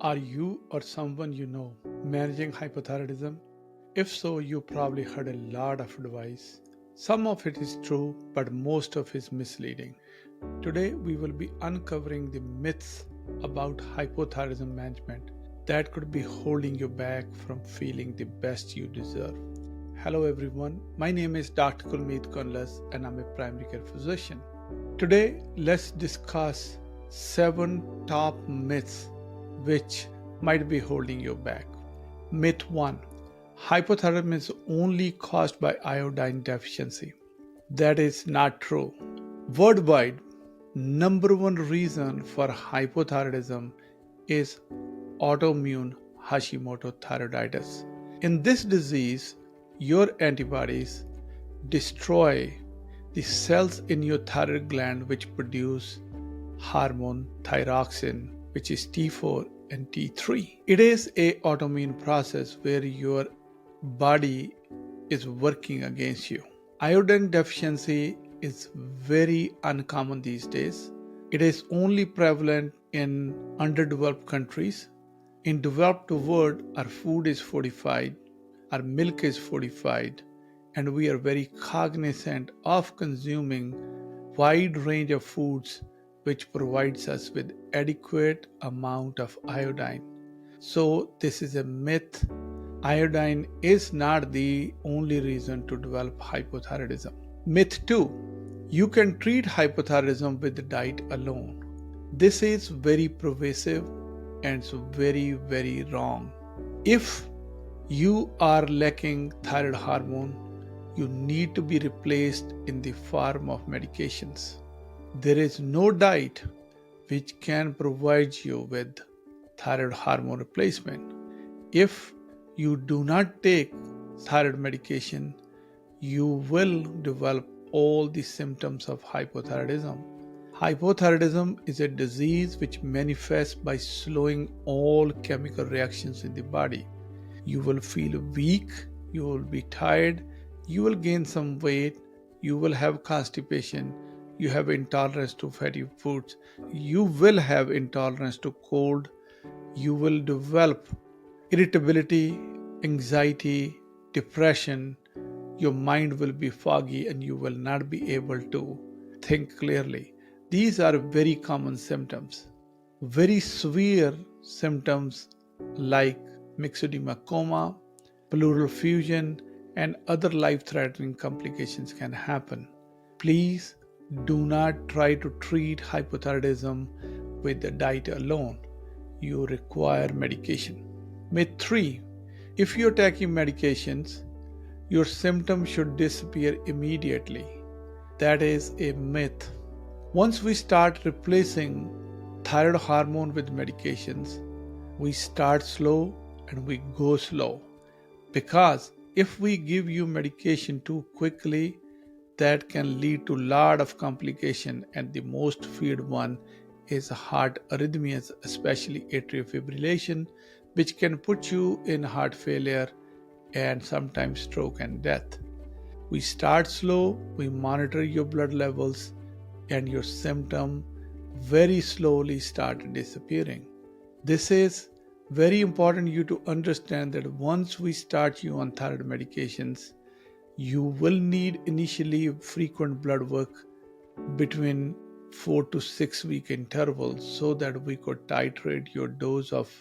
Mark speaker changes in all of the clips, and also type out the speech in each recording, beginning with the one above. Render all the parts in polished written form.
Speaker 1: Are you or someone you know managing hypothyroidism? If so, you probably heard a lot of advice. Some of it is true, but most of it is misleading. Today, we will be uncovering the myths about hypothyroidism management that could be holding you back from feeling the best you deserve. Hello, everyone. My name is Dr. Kundlas, and I'm a primary care physician. Today, let's discuss 7 top myths which might be holding you back. Myth 1: hypothyroidism is only caused by iodine deficiency. That is not true. Worldwide, number one reason for hypothyroidism is autoimmune Hashimoto thyroiditis. In this disease, your antibodies destroy the cells in your thyroid gland which produce hormone thyroxine, which is T4 and T3. It is a autoimmune process where your body is working against you. Iodine deficiency is very uncommon these days. It is only prevalent in underdeveloped countries. In developed world, our food is fortified, our milk is fortified, and we are very cognizant of consuming wide range of foods which provides us with adequate amount of iodine. So this is a myth. Iodine is not the only reason to develop hypothyroidism. Myth 2: you can treat hypothyroidism with diet alone. This is very pervasive and it's very wrong. If you are lacking thyroid hormone, you need to be replaced in the form of medications. There is no diet which can provide you with thyroid hormone replacement. If you do not take thyroid medication, you will develop all the symptoms of hypothyroidism. Hypothyroidism is a disease which manifests by slowing all chemical reactions in the body. You will feel weak, you will be tired, you will gain some weight, you will have constipation, you have intolerance to fatty foods, you will have intolerance to cold, you will develop irritability, anxiety, depression, your mind will be foggy and you will not be able to think clearly. These are very common symptoms. Very severe symptoms like myxedema coma, pleural effusion, and other life-threatening complications can happen. Please do not try to treat hypothyroidism with the diet alone. You require medication. Myth 3: if you're taking medications, your symptoms should disappear immediately. That is a myth. Once we start replacing thyroid hormone with medications, we start slow and we go slow. Because if we give you medication too quickly, that can lead to a lot of complication, and the most feared one is heart arrhythmias, especially atrial fibrillation, which can put you in heart failure and sometimes stroke and death. We start slow, we monitor your blood levels, and your symptom very slowly start disappearing. This is very important you to understand that once we start you on thyroid medications, you will need initially frequent blood work between 4 to 6 week intervals so that we could titrate your dose of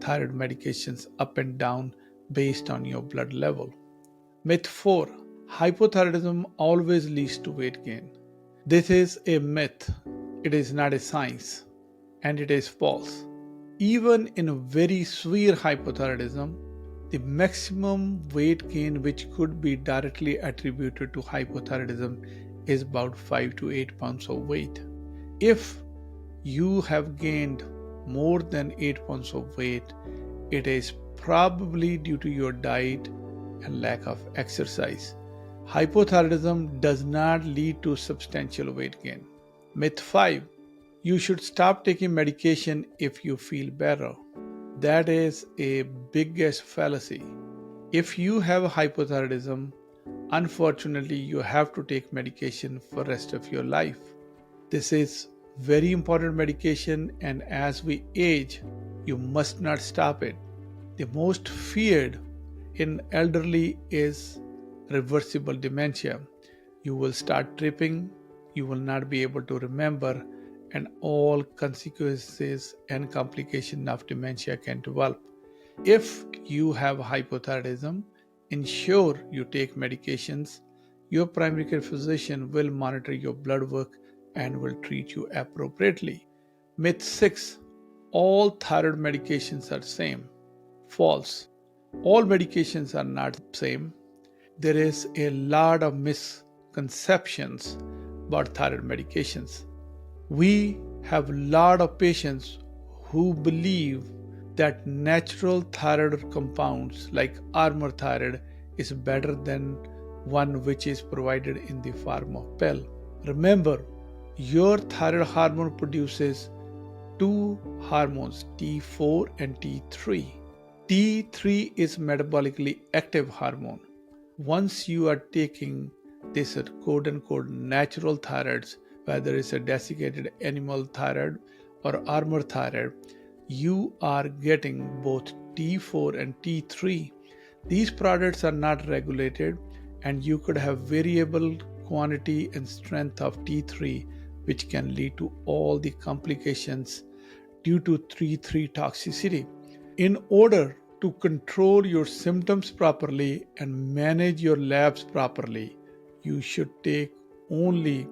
Speaker 1: thyroid medications up and down based on your blood level. Myth 4: hypothyroidism always leads to weight gain. This is a myth. It is not a science and it is false. Even in a very severe hypothyroidism, the maximum weight gain which could be directly attributed to hypothyroidism is about 5 to 8 pounds of weight. If you have gained more than 8 pounds of weight, it is probably due to your diet and lack of exercise. Hypothyroidism does not lead to substantial weight gain. Myth 5: you should stop taking medication if you feel better. That is a biggest fallacy. If you have hypothyroidism, unfortunately you have to take medication for the rest of your life. This is very important medication, and as we age, You must not stop it. The most feared in elderly is reversible dementia. You will start tripping, you will not be able to remember, and all consequences and complications of dementia can develop. If you have hypothyroidism, ensure you take medications. Your primary care physician will monitor your blood work and will treat you appropriately. Myth 6. All thyroid medications are same. False. All medications are not same. There is a lot of misconceptions about thyroid medications. We have a lot of patients who believe that natural thyroid compounds like armor thyroid is better than one which is provided in the form of pill. Remember, your thyroid hormone produces two hormones, T4 and T3. T3 is metabolically active hormone. Once you are taking this quote unquote natural thyroids, whether it's a desiccated animal thyroid or armor thyroid, you are getting both T4 and T3. These products are not regulated, and you could have variable quantity and strength of T3, which can lead to all the complications due to T3 toxicity. In order to control your symptoms properly and manage your labs properly, you should take only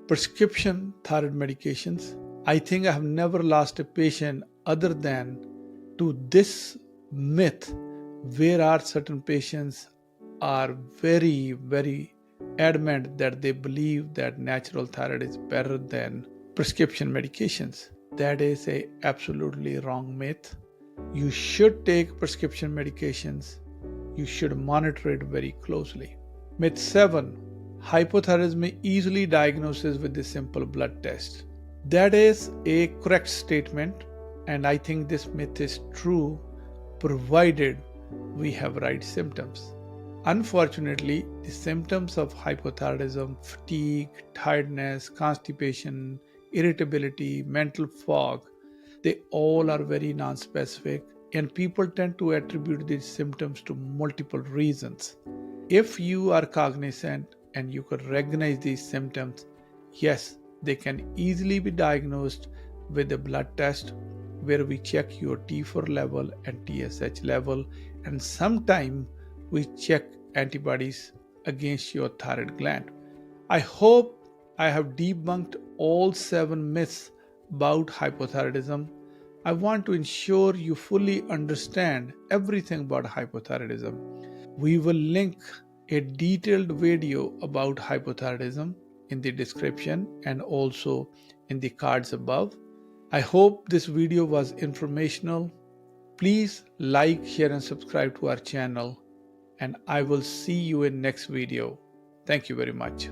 Speaker 1: prescription thyroid medications. I think I have never lost a patient other than to this myth, where are certain patients are very adamant that they believe that natural thyroid is better than prescription medications. That is a absolutely wrong myth. You should take prescription medications. You should monitor it very closely. Myth 7. Hypothyroidism is easily diagnosed with a simple blood test. That is a correct statement, and I think this myth is true provided we have right symptoms. Unfortunately, the symptoms of hypothyroidism, fatigue, tiredness, constipation, irritability, mental fog, they all are very non-specific, and people tend to attribute these symptoms to multiple reasons. If you are cognizant and you could recognize these symptoms, yes, they can easily be diagnosed with a blood test where we check your T4 level and TSH level, and sometimes we check antibodies against your thyroid gland. I hope I have debunked all 7 myths about hypothyroidism. I want to ensure you fully understand everything about hypothyroidism. We will link a detailed video about hypothyroidism in the description and also in the cards above. I hope this video was informational. Please like, share and subscribe to our channel, and I will see you in next video. Thank you very much.